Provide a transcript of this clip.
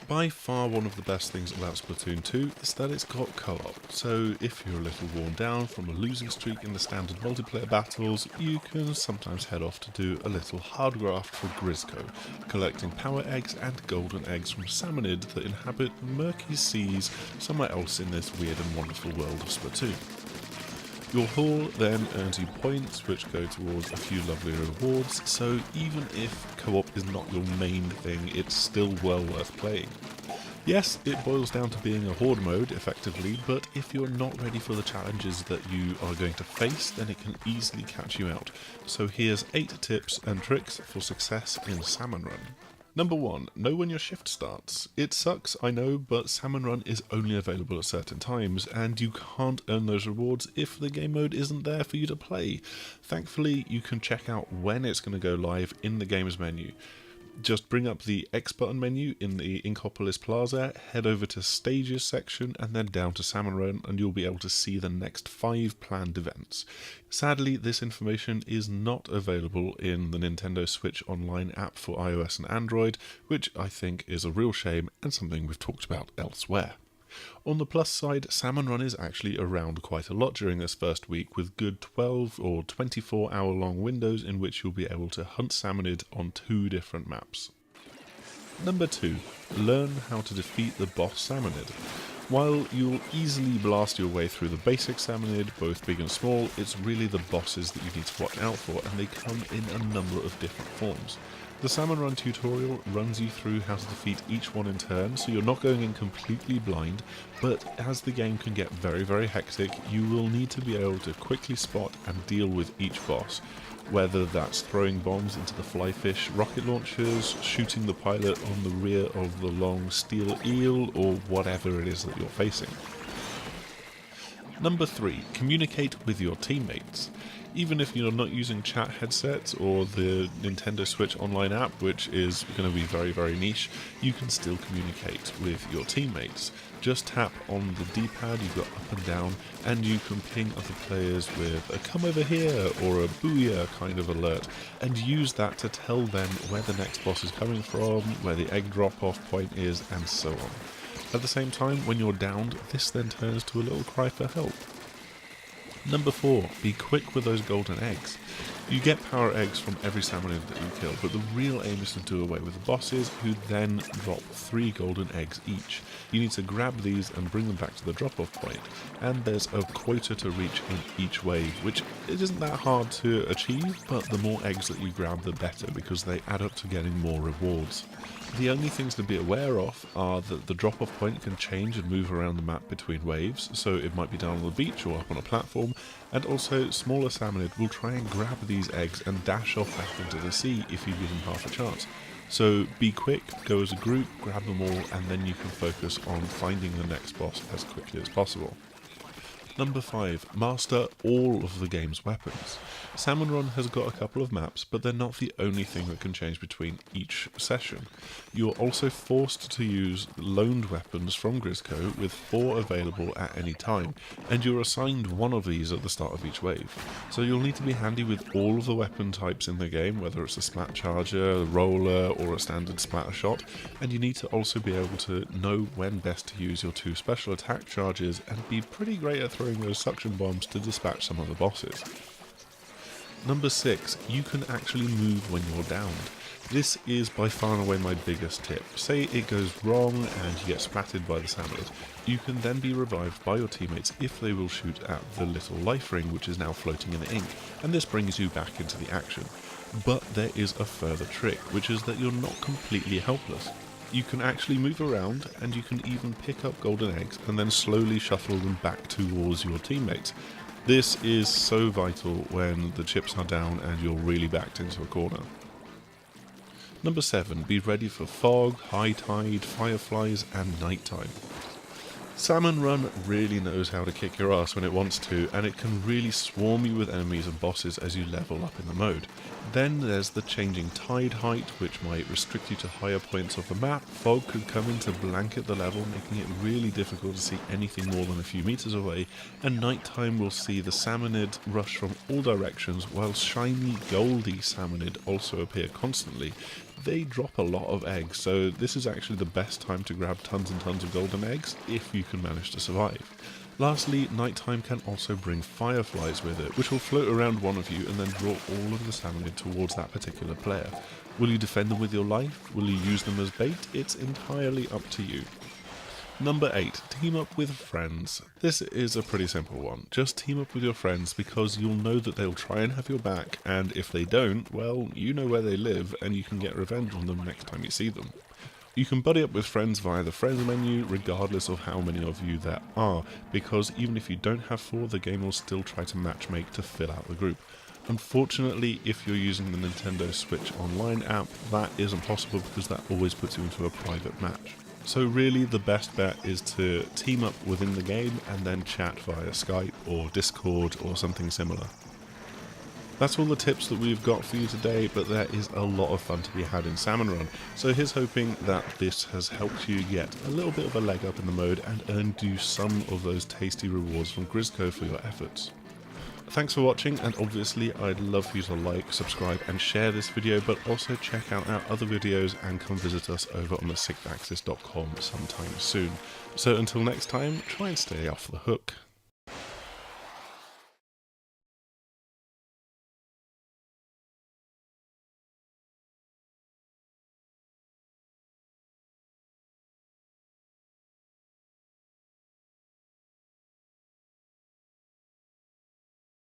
By far one of the best things about Splatoon 2 is that it's got co-op, so if you're a little worn down from a losing streak in the standard multiplayer battles, you can sometimes head off to do a little hard graft for Grizzco, collecting power eggs and golden eggs from Salmonid that inhabit murky seas somewhere else in this weird and wonderful world of Splatoon. Your haul then earns you points which go towards a few lovely rewards, so even if co-op is not your main thing, it's still well worth playing. Yes, it boils down to being a horde mode, effectively, but if you're not ready for the challenges that you are going to face, then it can easily catch you out. So here's 8 tips and tricks for success in Salmon Run. Number 1. Know when your shift starts. It sucks, I know, but Salmon Run is only available at certain times, and you can't earn those rewards if the game mode isn't there for you to play. Thankfully, you can check out when it's going to go live in the game's menu. Just bring up the X button menu in the Inkopolis Plaza, head over to Stages section, and then down to Salmon Run, and you'll be able to see the next 5 planned events. Sadly, this information is not available in the Nintendo Switch Online app for iOS and Android, which I think is a real shame and something we've talked about elsewhere. On the plus side, Salmon Run is actually around quite a lot during this first week, with good 12 or 24 hour long windows in which you'll be able to hunt Salmonid on 2 different maps. Number 2. Learn how to defeat the boss Salmonid. While you'll easily blast your way through the basic Salmonid, both big and small, it's really the bosses that you need to watch out for, and they come in a number of different forms. The Salmon Run tutorial runs you through how to defeat each one in turn, so you're not going in completely blind, but as the game can get very hectic, you will need to be able to quickly spot and deal with each boss, whether that's throwing bombs into the flyfish rocket launchers, shooting the pilot on the rear of the long steel eel, or whatever it is that you're facing. Number 3. Communicate with your teammates. Even if you're not using chat headsets or the Nintendo Switch Online app, which is going to be very niche, you can still communicate with your teammates. Just tap on the D-pad, you've got up and down, and you can ping other players with a come over here or a booyah kind of alert, and use that to tell them where the next boss is coming from, where the egg drop-off point is, and so on. At the same time, when you're downed, this then turns to a little cry for help. Number 4. Be quick with those golden eggs. You get power eggs from every Salmonid that you kill, but the real aim is to do away with the bosses, who then drop 3 golden eggs each. You need to grab these and bring them back to the drop-off point, and there's a quota to reach in each wave, which it isn't that hard to achieve, but the more eggs that you grab, the better, because they add up to getting more rewards. The only things to be aware of are that the drop-off point can change and move around the map between waves, so it might be down on the beach or up on a platform, and also smaller Salmonid will try and grab these eggs and dash off back into the sea if you give them half a chance. So be quick, go as a group, grab them all, and then you can focus on finding the next boss as quickly as possible. Number 5. Master all of the game's weapons. Salmon Run has got a couple of maps, but they're not the only thing that can change between each session. You're also forced to use loaned weapons from Grizzco, with 4 available at any time, and you're assigned one of these at the start of each wave. So you'll need to be handy with all of the weapon types in the game, whether it's a splat charger, a roller, or a standard splatter shot, and you need to also be able to know when best to use your 2 special attack charges, and be pretty great at throwing those suction bombs to dispatch some of the bosses. Number 6. You can actually move when you're downed. This is by far and away my biggest tip. Say it goes wrong and you get splatted by the Salmonid. You can then be revived by your teammates if they will shoot at the little life ring which is now floating in the ink, and this brings you back into the action. But there is a further trick, which is that you're not completely helpless. You can actually move around, and you can even pick up golden eggs and then slowly shuffle them back towards your teammates. This is so vital when the chips are down and you're really backed into a corner. Number 7. Be ready for fog, high tide, fireflies, and nighttime. Salmon Run really knows how to kick your ass when it wants to, and it can really swarm you with enemies and bosses as you level up in the mode. Then there's the changing tide height, which might restrict you to higher points of the map. Fog could come in to blanket the level, making it really difficult to see anything more than a few meters away, and nighttime will see the Salmonid rush from all directions, while shiny goldy Salmonid also appear constantly. They drop a lot of eggs, so this is actually the best time to grab tons and tons of golden eggs, if you can manage to survive. Lastly, nighttime can also bring fireflies with it, which will float around one of you and then draw all of the Salmonid towards that particular player. Will you defend them with your life? Will you use them as bait? It's entirely up to you. Number 8. Team up with friends. This is a pretty simple one. Just team up with your friends because you'll know that they'll try and have your back, and if they don't, well, you know where they live and you can get revenge on them next time you see them. You can buddy up with friends via the friends menu regardless of how many of you there are, because even if you don't have 4, the game will still try to matchmake to fill out the group. Unfortunately, if you're using the Nintendo Switch Online app, that isn't possible because that always puts you into a private match. So really the best bet is to team up within the game and then chat via Skype or Discord or something similar. That's all the tips that we've got for you today, but there is a lot of fun to be had in Salmon Run, so here's hoping that this has helped you get a little bit of a leg up in the mode and earned you some of those tasty rewards from Grizzco for your efforts. Thanks for watching, and obviously I'd love for you to like, subscribe and share this video, but also check out our other videos and come visit us over on the 6axis.com sometime soon. So until next time, try and stay off the hook.